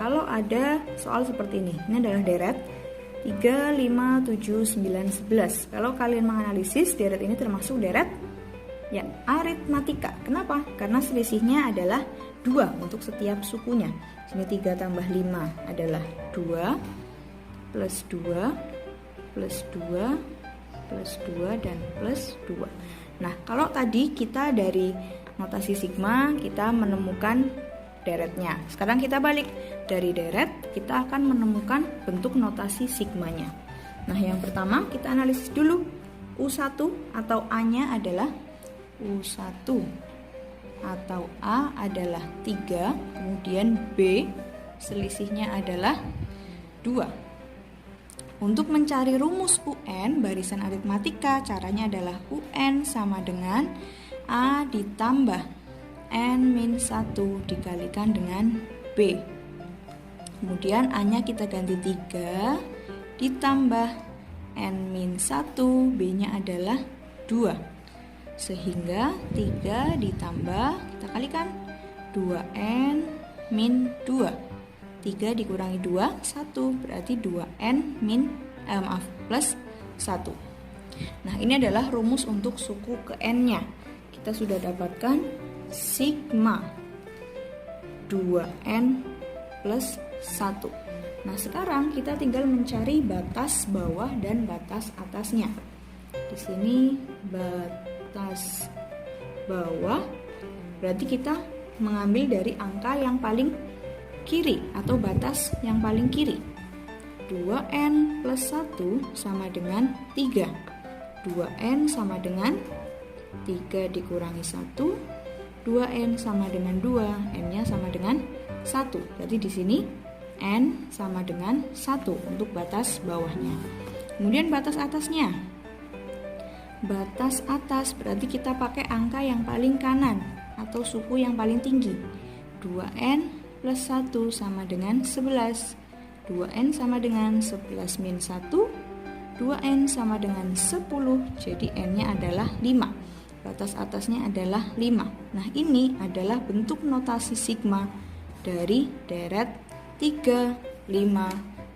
kalau ada soal seperti ini adalah deret 3, 5, 7, 9, 11. Kalau kalian menganalisis, deret ini termasuk deret ya aritmatika. Kenapa? Karena selisihnya adalah 2 untuk setiap sukunya. Sini 3 tambah 5 adalah 2, plus 2, plus 2, plus 2, dan plus 2. Nah, kalau tadi kita dari notasi sigma, kita menemukan deretnya. Sekarang kita balik. Dari deret, kita akan menemukan bentuk notasi sigmanya. Nah, yang pertama kita analisis dulu. U1 atau A-nya adalah U1 atau A adalah 3, kemudian B selisihnya adalah 2. Untuk mencari rumus UN barisan aritmatika, caranya adalah UN sama dengan A ditambah N-1 dikalikan dengan B. Kemudian A-nya kita ganti 3 ditambah N-1, B-nya adalah 2. Sehingga 3 ditambah, kita kalikan 2N-2. 3 dikurangi 2, 1, berarti 2N plus 1. Nah, ini adalah rumus untuk suku ke N-nya. Kita sudah dapatkan sigma 2N plus 1. Nah, sekarang kita tinggal mencari batas bawah dan batas atasnya. Di sini batas bawah berarti kita mengambil dari angka yang paling kiri atau batas yang paling kiri. 2N plus 1 sama dengan 3. 2N sama dengan 3 dikurangi 1. 2N sama dengan 2, N-nya sama dengan 1. Berarti di sini N sama dengan 1 untuk batas bawahnya. Kemudian batas atasnya. Batas atas berarti kita pakai angka yang paling kanan atau suku yang paling tinggi. 2N plus 1 sama dengan 11. 2N sama dengan 11 min 1. 2N sama dengan 10. Jadi N-nya adalah 5. Batas atasnya adalah 5. Nah, ini adalah bentuk notasi sigma dari deret 3, 5,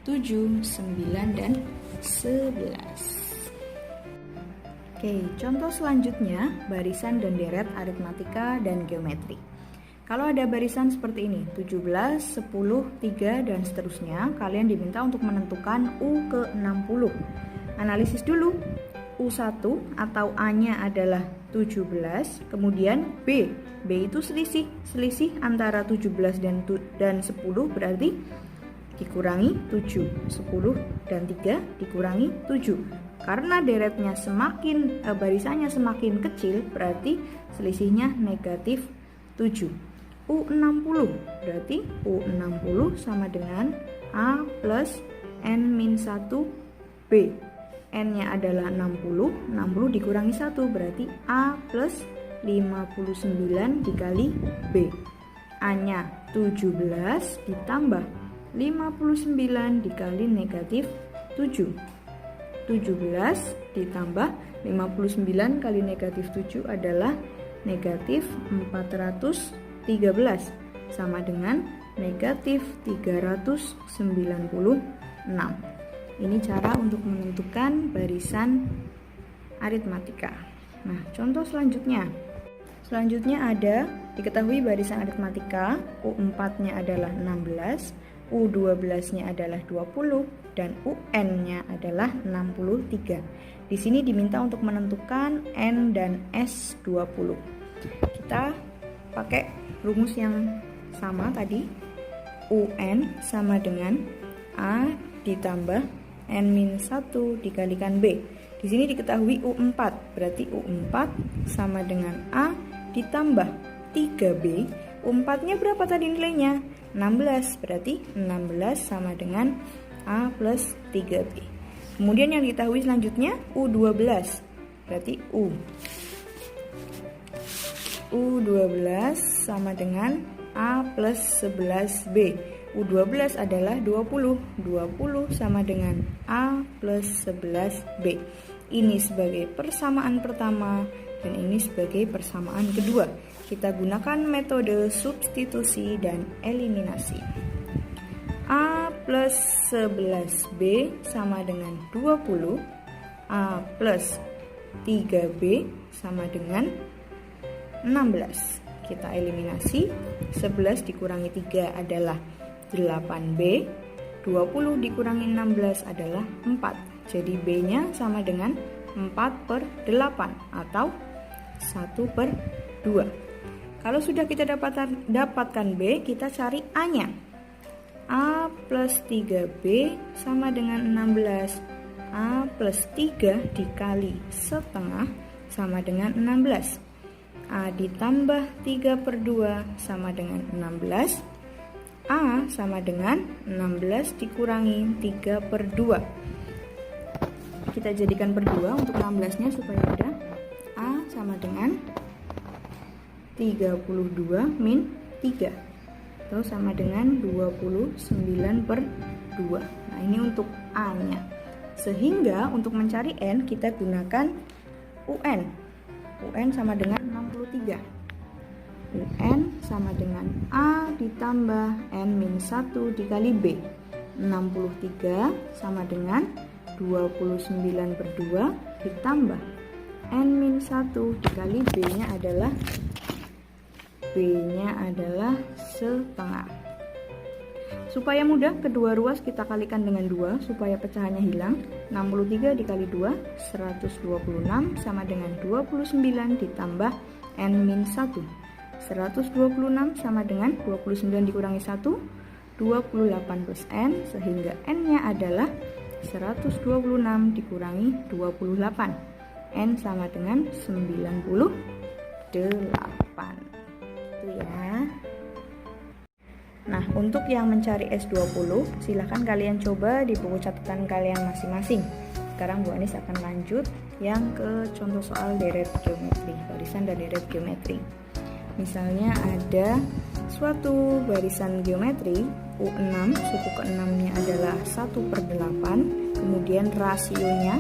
7, 9, dan 11. Oke, contoh selanjutnya barisan dan deret aritmatika dan geometri. Kalau ada barisan seperti ini, 17, 10, 3, dan seterusnya, kalian diminta untuk menentukan U ke 60. Analisis dulu. U1 atau A-nya adalah 17, kemudian B itu selisih antara 17 dan 10, berarti dikurangi 7, 10 dan 3 dikurangi 7. Karena deretnya barisannya semakin kecil, berarti selisihnya negatif 7. U60 berarti U60 sama dengan A plus N-1 B. N-nya adalah 60 dikurangi 1 berarti A plus 59 dikali B. A-nya 17 ditambah 59 dikali negatif 7. 17 ditambah 59 kali negatif 7 adalah negatif 413 sama dengan negatif 396. Ini cara untuk menentukan barisan aritmatika. Nah, contoh selanjutnya. Selanjutnya ada diketahui barisan aritmatika, U4-nya adalah 16, U12-nya adalah 20, dan UN-nya adalah 63. Di sini diminta untuk menentukan N dan S20. Kita pakai rumus yang sama tadi. UN sama dengan A ditambah N-1 dikalikan B. Di sini diketahui U4, berarti U4 sama dengan A ditambah 3B. U4-nya berapa tadi nilainya? 16, berarti 16 sama dengan A plus 3B. Kemudian yang diketahui selanjutnya U12, berarti U12 sama dengan A plus 11B. U12 adalah 20 sama dengan A plus 11B. Ini sebagai persamaan pertama dan ini sebagai persamaan kedua. Kita gunakan metode substitusi dan eliminasi. plus 11B sama dengan 20. A plus 3B sama dengan 16. Kita eliminasi. 11 dikurangi 3 adalah 8B. 20 dikurangi 16 adalah 4. Jadi B-nya sama dengan 4/8 atau 1/2. Kalau sudah kita dapatkan B, kita cari A-nya. A plus 3B sama dengan 16. A plus 3 dikali setengah sama dengan 16. A ditambah 3/2 sama dengan 16. A sama dengan 16 dikurangi 3/2. Kita jadikan per 2 untuk 16-nya supaya mudah. A sama dengan 32 min 3 atau sama dengan 29/2. Nah, ini untuk A-nya. Sehingga untuk mencari N kita gunakan UN. UN sama dengan 63. UN sama dengan A ditambah N-1 dikali B. 63 sama dengan 29/2 ditambah N-1 dikali B-nya adalah setengah. Supaya mudah, kedua ruas kita kalikan dengan 2 supaya pecahannya hilang. 63 dikali 2, 126 sama dengan 29 ditambah N-1. 126 sama dengan 29 dikurangi 1, 28 plus N, sehingga N-nya adalah 126 dikurangi 28. N sama dengan 98. Itu ya. Nah, untuk yang mencari S20, silahkan kalian coba di buku catatan kalian masing-masing. Sekarang Bu Anis akan lanjut yang ke contoh soal deret geometri, barisan dan deret geometri. Misalnya ada suatu barisan geometri U6, suku ke-6-nya adalah 1/8, kemudian rasionya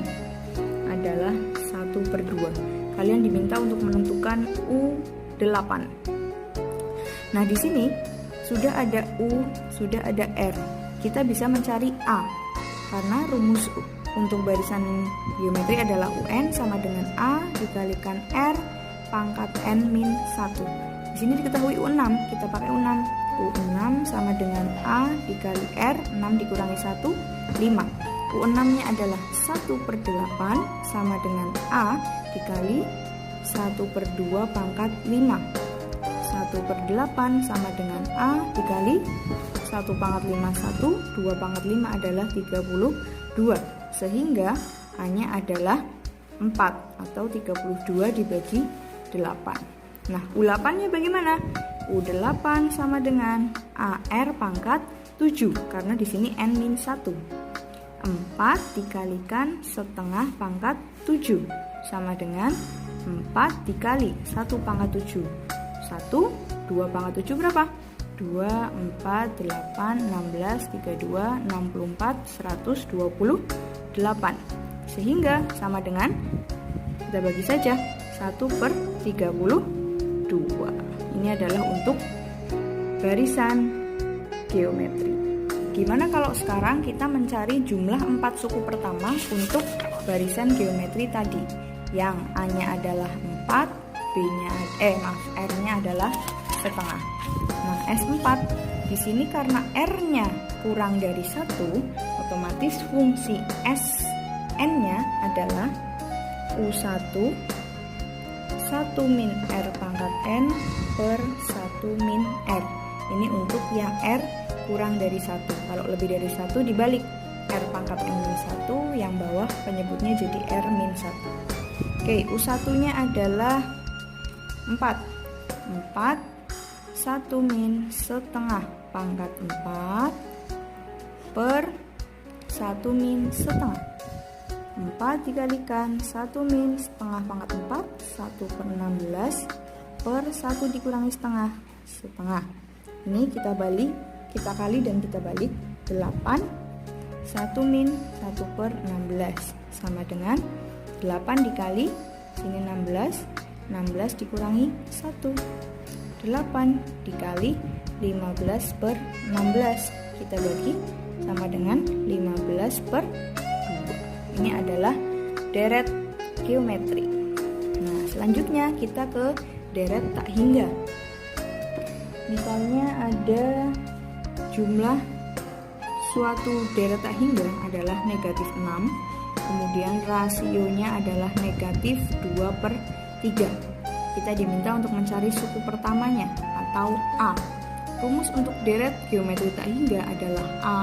adalah 1/2. Kalian diminta untuk menentukan U8. Nah, di sini sudah ada U, sudah ada R. Kita bisa mencari A. Karena rumus untuk barisan geometri adalah UN sama dengan A dikalikan R pangkat N-1. Di sini diketahui U6, kita pakai U6. U6 sama dengan A dikali R, 6 dikurangi 1, 5. U6-nya adalah 1/8 sama dengan A dikali 1/2 pangkat 5. 1/8 sama dengan A dikali 1 pangkat 5, 1, 2 pangkat 5 adalah 32. Sehingga A-nya adalah 4 atau 32 dibagi 8. Nah, U8-nya bagaimana? U8 sama dengan AR pangkat 7 karena di sini N-1. 4 dikalikan setengah pangkat 7 sama dengan 4 dikali 1 pangkat 7. 1, 2 pangkat 7 berapa? 2, 4, 8, 16, 32, 64, 128. Sehingga sama dengan, kita bagi saja, 1/32. Ini adalah untuk barisan geometri. Gimana kalau sekarang kita mencari jumlah 4 suku pertama untuk barisan geometri tadi? Yang A-nya adalah 4, R-nya adalah setengah. Nah, S4 di sini karena R-nya kurang dari 1, otomatis fungsi Sn-nya adalah U1 1 min R pangkat N per 1 min R. Ini untuk yang R kurang dari 1. Kalau lebih dari 1 dibalik, R pangkat N-1, yang bawah penyebutnya jadi R-1. Oke, U1-nya adalah 4. 1 min setengah pangkat 4 per 1 min setengah. 4 dikalikan 1 min setengah pangkat 4, 1/16 per 1 dikurangi setengah. Ini kita kali dan kita balik. 8, 1 min 1/16 sama dengan 8 dikali, sini 16, 16 dikurangi 1. 8 dikali 15/16, kita bagi sama dengan 15/2. Ini adalah deret geometri. Nah, selanjutnya kita ke deret tak hingga. Misalnya ada jumlah suatu deret tak hingga adalah negatif 6, kemudian rasionya adalah negatif 2/3. Kita diminta untuk mencari suku pertamanya atau A. Rumus untuk deret geometri tak hingga adalah A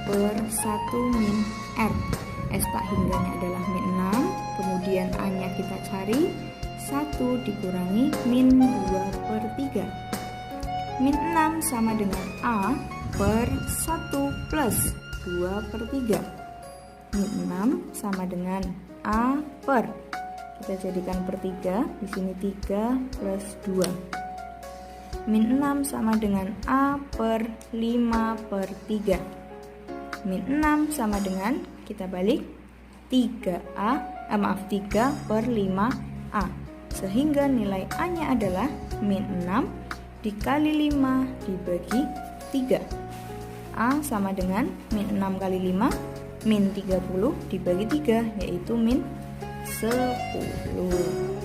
per 1 min R. S tak hingganya adalah min 6, kemudian A-nya kita cari 1 dikurangi min 2/3. Min 6 sama dengan A per 1 plus 2/3. Min 6 sama dengan A per, kita jadikan per 3, di sini 3 plus 2. Min 6 sama dengan A per 5/3. Min 6 sama dengan, kita balik, 3 per 5A. Sehingga nilai A-nya adalah min 6 dikali 5 dibagi 3. A sama dengan min 6 kali 5, min 30 dibagi 3, yaitu min 10.